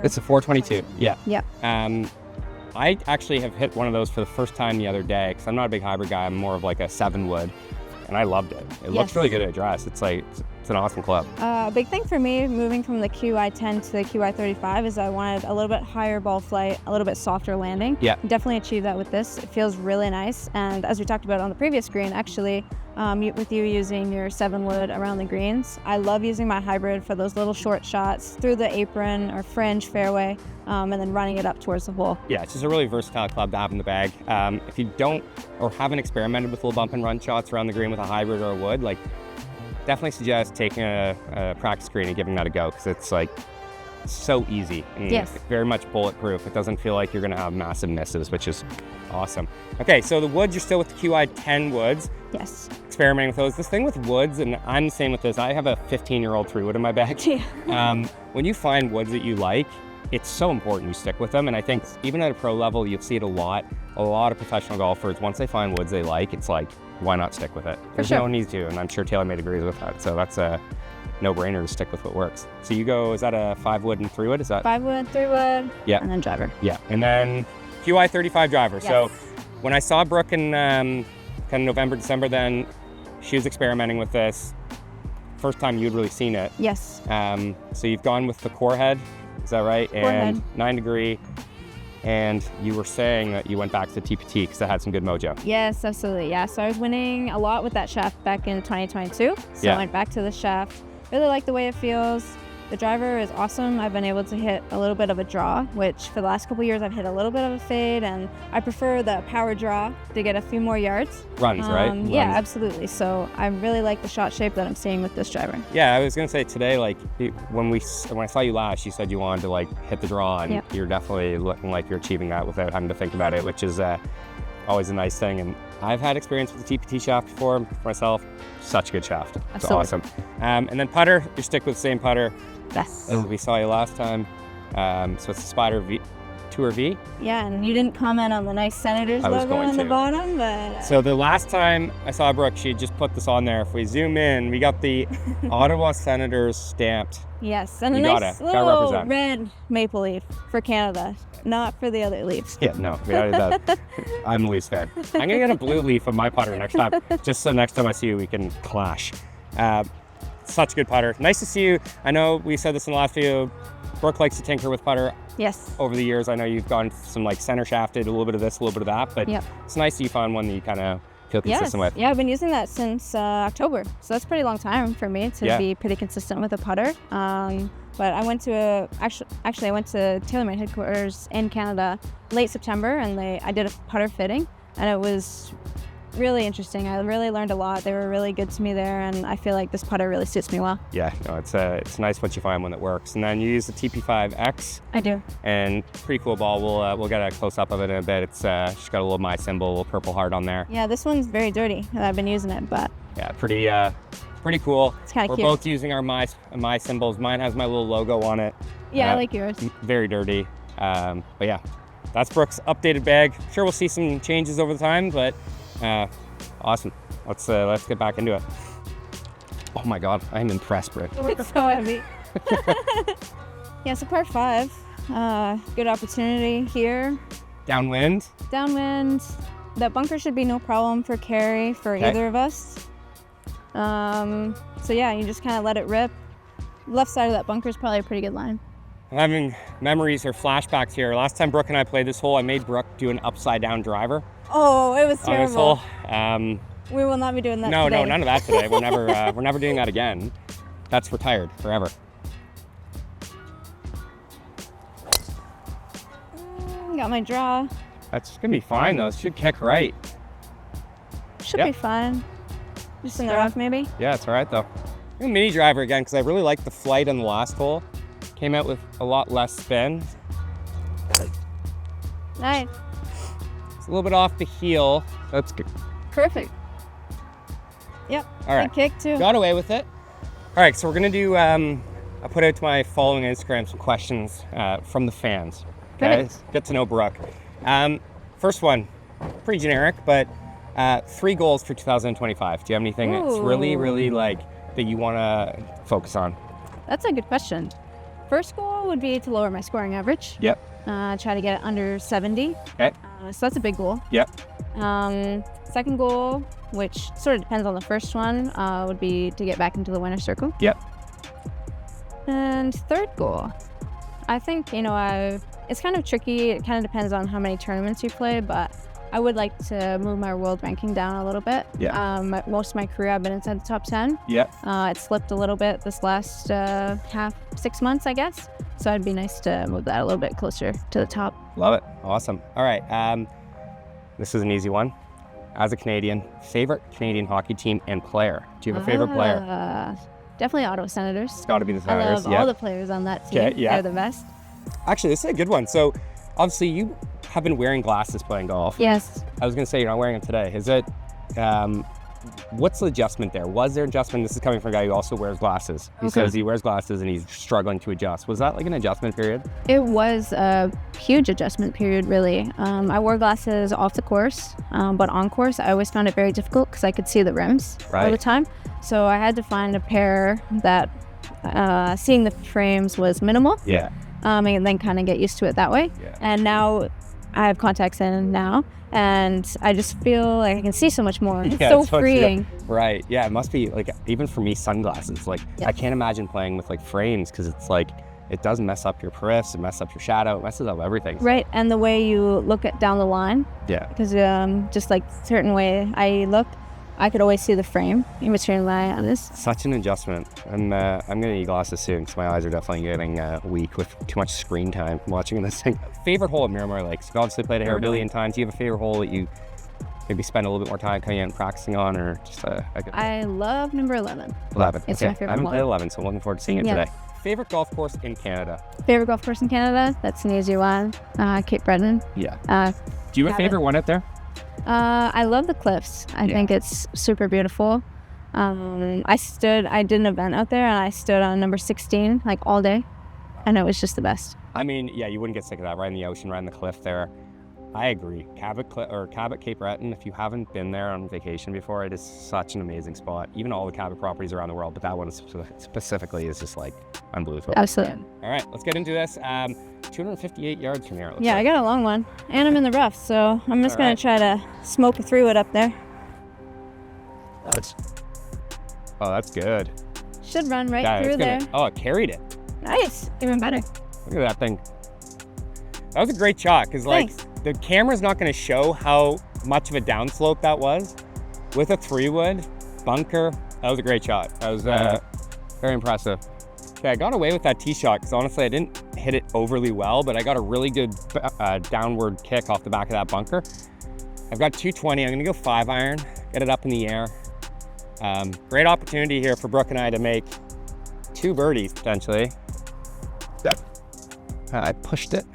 It's a 422. Yeah. Yeah. I actually have hit one of those for the first time the other day because I'm not a big hybrid guy. I'm more of like a 7 wood, and I loved it. It looks really good at address. It's an awesome club. A big thing for me moving from the Qi10 to the Qi35 is I wanted a little bit higher ball flight, a little bit softer landing. Yeah. Definitely achieved that with this. It feels really nice. And as we talked about on the previous green, actually, with you using your 7 wood around the greens, I love using my hybrid for those little short shots through the apron or fringe fairway, and then running it up towards the hole. Yeah, it's just a really versatile club to have in the bag. If you don't or haven't experimented with little bump and run shots around the green with a hybrid or a wood, like definitely suggest taking a practice green and giving that a go because it's like so easy and very much bulletproof. It doesn't feel like you're gonna have massive misses, which is awesome. Okay, so the woods, you're still with the Qi10 woods. Yes. Experimenting with those. This thing with woods, and I'm the same with this, I have a 15-year-old 3-wood in my bag. Yeah. When you find woods that you like, it's so important you stick with them. And I think even at a pro level, you'll see it a lot. A lot of professional golfers, once they find woods they like, it's like, why not stick with it? There's no need to, and I'm sure TaylorMade agrees with that. So that's a no-brainer to stick with what works. So you go, is that a 5-wood and 3-wood? Is that 5-wood, 3-wood, and then driver. Yeah, and then Qi35 driver. Yes. So when I saw Brooke in kind of November, December, then she was experimenting with this. First time you'd really seen it. Yes. So you've gone with the core head, is that right? Core and head. 9 degree. And you were saying that you went back to the TPT because it had some good mojo. Yes, absolutely. Yeah, so I was winning a lot with that shaft back in 2022. So I went back to the shaft. Really like the way it feels. The driver is awesome. I've been able to hit a little bit of a draw, which for the last couple of years I've hit a little bit of a fade, and I prefer the power draw to get a few more yards. Runs, right? Yeah, absolutely. So I really like the shot shape that I'm seeing with this driver. Yeah, I was gonna say today, like when I saw you last, you said you wanted to like hit the draw, and you're definitely looking like you're achieving that without having to think about it, which is always a nice thing. And I've had experience with the TPT shaft before myself. Such a good shaft. It's awesome. And then putter, you stick with the same putter. Yes. We saw you last time. So it's the Spider Tour V. Yeah, and you didn't comment on the nice Senators logo on the bottom, but... So the last time I saw Brooke, she just put this on there. If we zoom in, we got the Ottawa Senators stamped. Yes, and a nice little red maple leaf for Canada, not for the other leaves. Yeah, no, I'm a Leafs fan. I'm gonna get a blue leaf on my putter next time, just so next time I see you, we can clash. Such a good putter. Nice to see you. I know we said this in the last video. Brooke likes to tinker with putter. Yes. Over the years, I know you've gone some like center shafted, a little bit of this, a little bit of that, but it's nice that you found one that you kind of feel consistent with. Yeah, I've been using that since October, so that's a pretty long time for me to be pretty consistent with a putter. But I went to actually I went to TaylorMade headquarters in Canada late September, and I did a putter fitting, and it was really interesting. I really learned a lot. They were really good to me there, and I feel like this putter really suits me well. Yeah, no, it's nice once you find one that works. And then you use the TP5X. I do. And pretty cool ball. We'll get a close up of it in a bit. It's just got a little my symbol, a little purple heart on there. Yeah, this one's very dirty. I've been using it, but yeah, pretty cool. It's kind of We're cute. both using our my symbols. Mine has my little logo on it. Yeah, I like yours. Very dirty. But yeah, that's Brooke's updated bag. Sure, we'll see some changes over the time, but awesome. Let's get back into it. Oh my God, I'm impressed, Brooke. It's so heavy. Yeah, so par 5. Good opportunity here. Downwind. Downwind. That bunker should be no problem for carry for Okay. either of us. So yeah, you just kind of let it rip. Left side of that bunker is probably a pretty good line. I'm having memories or flashbacks here. Last time Brooke and I played this hole, I made Brooke do an upside down driver Oh, it was on this hole. terrible. We will not be doing that No, today. none of that today. We're never doing that again. That's retired forever. Got my draw. That's gonna be fine though. It should kick right. Should Yep. be fine. Just in the rough, maybe. Yeah, it's all right though. I'm a mini driver again because I really liked the flight on the last hole. Came out with a lot less spin. Nice. It's a little bit off the heel. That's good. Perfect. Yep. All right. Good kick too. Got away with it. All right, so we're gonna do. I put out to my following Instagram some questions from the fans. Okay, Perfect. get to know Brooke. First one, pretty generic, but 3 goals for 2025. Do you have anything that's really, Ooh. really like that you want to focus on? That's a good question. First goal would be to lower my scoring average. Yep. Try to get it under 70. Okay. So that's a big goal. Yep. Second goal, which sort of depends on the first one, would be to get back into the winner's circle. Yep. And third goal, I think, it's kind of tricky. It kind of depends on how many tournaments you play, but I would like to move my world ranking down a little bit. Yeah. Most of my career, I've been inside the top 10. Yep. It slipped a little bit this last 6 months, I guess. So it'd be nice to move that a little bit closer to the top. Love it. Awesome. All right. This is an easy one. As a Canadian, favorite Canadian hockey team and player? Do you have a favorite player? Definitely Ottawa Senators. It's got to be the I Senators. love all the players on that team. Okay, yeah. They're the best. Actually, this is a good one. So, obviously, you have been wearing glasses playing golf. Yes. I was going to say you're not wearing them today. Is it? What's the adjustment there? Was there adjustment? This is coming from a guy who also wears glasses. He says he wears glasses and he's struggling to adjust. Was that like an adjustment period? It was a huge adjustment period, really. I wore glasses off the course, but on course, I always found it very difficult because I could see the rims all the time. So I had to find a pair that seeing the frames was minimal. Yeah. And then kind of get used to it that way. Yeah. And now I have contacts in now, and I just feel like I can see so much more. It's so freeing. Right. Yeah. It must be like, even for me, sunglasses. Like, I can't imagine playing with like frames because it's like, it does mess up your periffs, it messes up your shadow, it messes up everything. Right. And the way you look at down the line. Yeah. Because just like certain way I look, I could always see the frame in between my eyes. Such an adjustment. I'm gonna need glasses soon because my eyes are definitely getting weak with too much screen time watching this thing. Favorite hole at Miromar Lakes? You've obviously played it here a billion times. Do you have a favorite hole that you maybe spend a little bit more time coming out and practicing on, or just a good I love number 11. 11? It's Okay. my favorite I haven't hole. played 11, so I'm looking forward to seeing it today. Favorite golf course in Canada? Favorite golf course in Canada? That's an easy one. Cape Breton. Yeah. Do you have a favorite one out there? I love the cliffs. I think it's super beautiful. I did an event out there and I stood on number 16 like all day, and it was just the best. I mean, yeah, you wouldn't get sick of that, right in the ocean, right in the cliff there. I agree. Cabot Cape Breton, if you haven't been there on vacation before, it is such an amazing spot. Even all the Cabot properties around the world, but that one specifically is just like unbelievable. Absolutely. All right, let's get into this. 258 yards from here. It looks Yeah, like. I got a long one, and I'm in the rough, so I'm just gonna try to smoke through it up there. Oh, that's good. Should run right Yeah, through there. Oh, it carried it. Nice, even better. Look at that thing. That was a great shot because like the camera's not going to show how much of a downslope that was. With a 3-wood bunker, that was a great shot. That was very impressive. Okay, I got away with that tee shot because honestly I didn't hit it overly well, but I got a really good downward kick off the back of that bunker. I've got 220. I'm gonna go 5-iron, get it up in the air. Great opportunity here for Brooke and I to make 2 birdies potentially. Yep. I pushed it.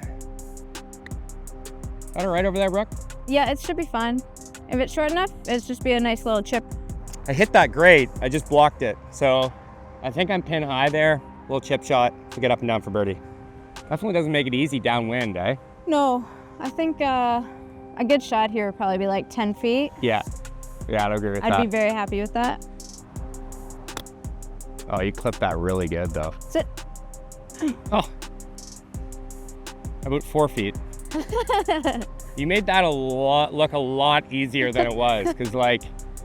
Got it right over there, Brooke? Yeah, it should be fine. If it's short enough, it's just be a nice little chip. I hit that great. I just blocked it. So I think I'm pin high there. Little chip shot to get up and down for birdie. Definitely doesn't make it easy downwind, eh? No, I think a good shot here would probably be like 10 feet. Yeah. Yeah, I'd agree with that. I'd be very happy with that. Oh, you clipped that really good though. Sit. Oh. About 4 feet. You made that look a lot easier than it was, because like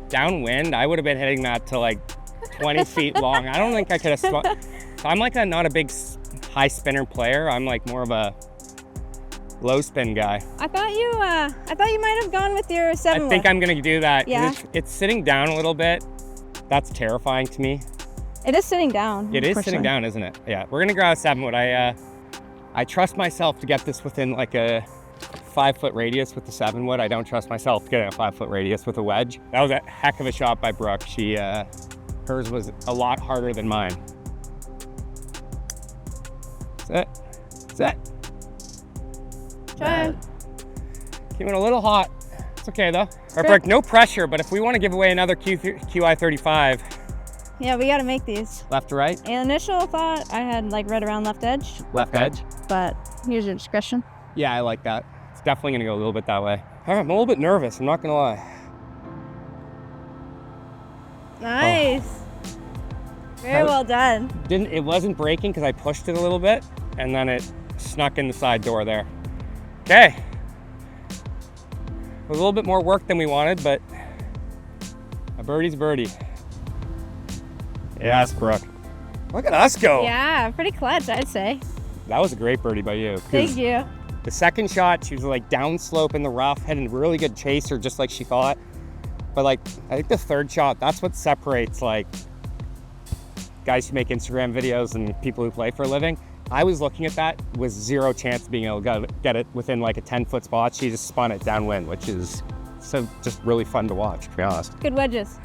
downwind, I would have been hitting that to like 20 feet long. I don't think I could have swung. So I'm like not a big high spinner player. I'm like more of a low spin guy. I thought you might have gone with your 7 I think I'm gonna do that. Yeah. It's sitting down a little bit. That's terrifying to me. It is sitting down. It is sitting down, isn't it? Yeah, we're gonna grab a 7-wood. I trust myself to get this within like a 5-foot radius with the 7-wood. I don't trust myself to get a 5-foot radius with a wedge. That was a heck of a shot by Brooke. Hers was a lot harder than mine. Sit. Try. Came in a little hot. It's okay though. All right, Brooke, no pressure, but if we want to give away another Qi35, Yeah, we got to make these. left to right? Initial thought I had like right around left edge, Left edge? but here's your discretion. Yeah, I like that. It's definitely gonna go a little bit that way. All right, I'm a little bit nervous, I'm not gonna lie. Nice. Very well done. It wasn't breaking because I pushed it a little bit, and then it snuck in the side door there. Okay. It was a little bit more work than we wanted, but a birdie's a birdie. Yes, Brooke. Look at us go. Yeah, pretty clutch, I'd say. That was a great birdie by you. 'Cause Thank you. the second shot, she was like downslope in the rough, had a really good chaser, just like she thought. But like, I think the third shot, that's what separates like guys who make Instagram videos and people who play for a living. I was looking at that with 0 chance of being able to get it within like a 10-foot spot. She just spun it downwind, which is so just really fun to watch, to be honest. Good wedges.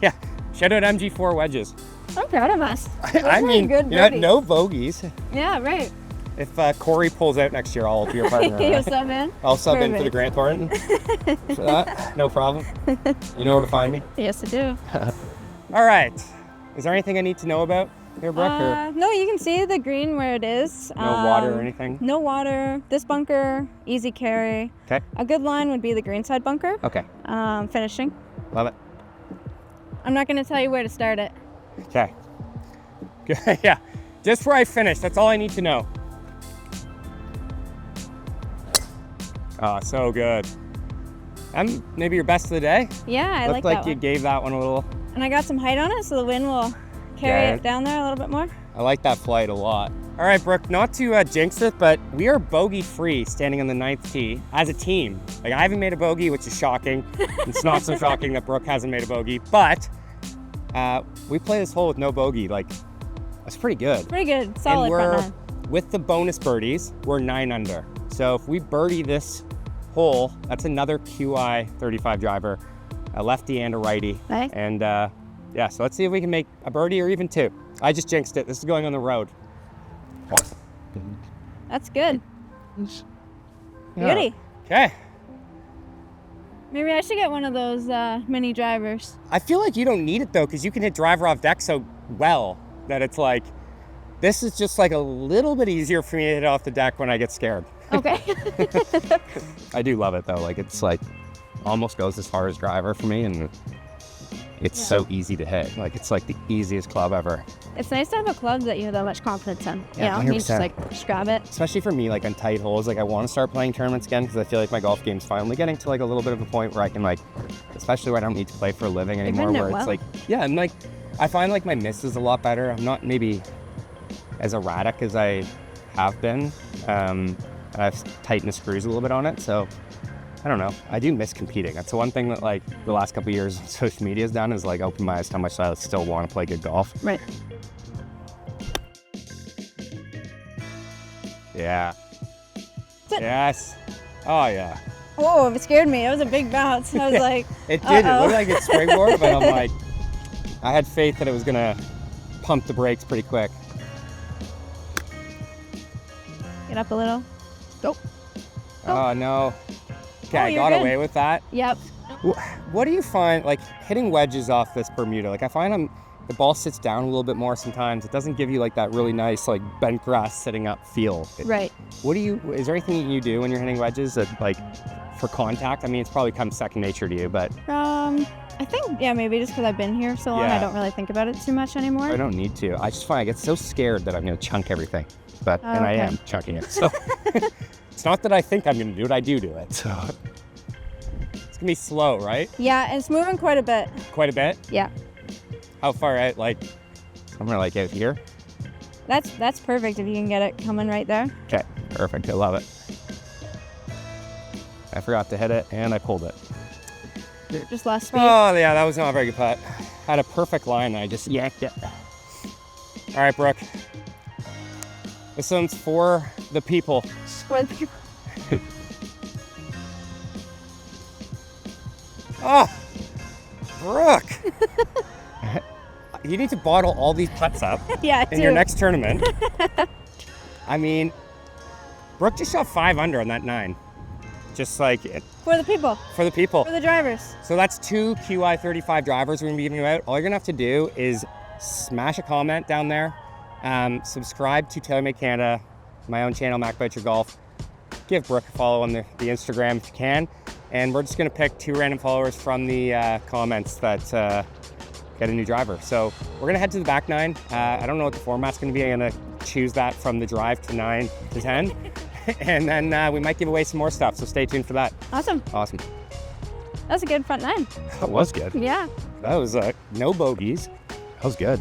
Yeah, shout out MG4 wedges. I'm proud of us. I mean, good you know, birdies. no bogeys. Yeah, right. If Corey pulls out next year, I'll be your partner. You'll Right? sub in? I'll sub in for the Perfect. Grant Thornton. For that, no problem. You know where to find me. Yes, I do. All right. Is there anything I need to know about here, Brooke? Or No, you can see the green where it is. no water or anything? No water. This bunker, easy carry. Okay. A good line would be the greenside bunker. Okay. Finishing. Love it. I'm not going to tell you where to start it. Okay. Good. Yeah. Just where I finish. That's all I need to know. Oh, so good. Maybe your best of the day? Yeah, I Looked like like that you one. gave that one a little. And I got some height on it, so the wind will carry Yeah. it down there a little bit more. I like that flight a lot. All right, Brooke, not to jinx it, but we are bogey-free standing on the 9th tee as a team. Like, I haven't made a bogey, which is shocking. It's not so shocking that Brooke hasn't made a bogey, but we play this hole with no bogey. Like, that's pretty good. Pretty good. Solid And we're, front nine. with the bonus birdies, we're 9 under. So if we birdie this hole, that's another Qi35 driver, a lefty and a righty. Nice. And yeah, so let's see if we can make a birdie or even 2. I just jinxed it. This is going on the road. That's good. Yeah. Beauty. Okay. Maybe I should get one of those mini drivers. I feel like you don't need it though, because you can hit driver off deck so well that it's like, this is just like a little bit easier for me to hit off the deck when I get scared. Okay. I do love it though. Like, it's like almost goes as far as driver for me, and it's so easy to hit. Like, it's like the easiest club ever. It's nice to have a club that you have that much confidence in. Yeah, you know, you just 100%. like just grab it. Especially for me, like on tight holes, like I want to start playing tournaments again because I feel like my golf game's finally getting to like a little bit of a point where I can like, especially where I don't need to play for a living anymore, hitting it where it's well. like, yeah, I'm like, I find like my miss is a lot better. I'm not maybe as erratic as I have been. I've tightened the screws a little bit on it, so I don't know. I do miss competing. That's the one thing that like the last couple of years social media has done is like open my eyes to how much I still want to play good golf. Right. Yeah. Sit. Yes. Oh yeah. Whoa, it scared me. It was a big bounce. I was like, It did. It uh-oh. looked like it springboard, but I'm like, I had faith that it was gonna pump the brakes pretty quick. Get up a little. Go. Oh no. Okay, Oh, I you're got good. away with that. Yep. What do you find, like hitting wedges off this Bermuda? Like I find the ball sits down a little bit more sometimes. It doesn't give you like that really nice like bent grass sitting up feel. Right. Is there anything you do when you're hitting wedges that like for contact? I mean, it's probably come second nature to you, but I think, yeah, maybe just because I've been here so long, Yeah. I don't really think about it too much anymore. I don't need to. I just find I get so scared that I'm gonna chunk everything, and I okay. am chunking it. So it's not that I think I'm gonna do it, I do it. So it's gonna be slow, right? Yeah, and it's moving quite a bit. Quite a bit. Yeah. How far out? Like somewhere like out here? That's perfect if you can get it coming right there. Okay, perfect. I love it. I forgot to hit it and I pulled it. Just less speed. Oh yeah, that was not a very good putt. Had a perfect line and I just yanked it. All right, Brooke. This one's for the people. For the people. Oh, Brooke. You need to bottle all these putts up Yeah, in your next tournament. I mean, Brooke just shot 5 under on that 9. Just like For the people. for the people. For the drivers. So that's 2 Qi35 drivers we're gonna be giving out. All you're gonna have to do is smash a comment down there, subscribe to TaylorMade Canada, my own channel, Mac About Your Golf. Give Brooke a follow on the Instagram if you can. And we're just gonna pick 2 random followers from the comments that get a new driver. So we're gonna head to the back 9. I don't know what the format's gonna be. I'm gonna choose that from the drive to 9 to 10. And then we might give away some more stuff. So stay tuned for that. Awesome. Awesome. That was a good front 9. That was good. Yeah. That was no bogeys. That was good.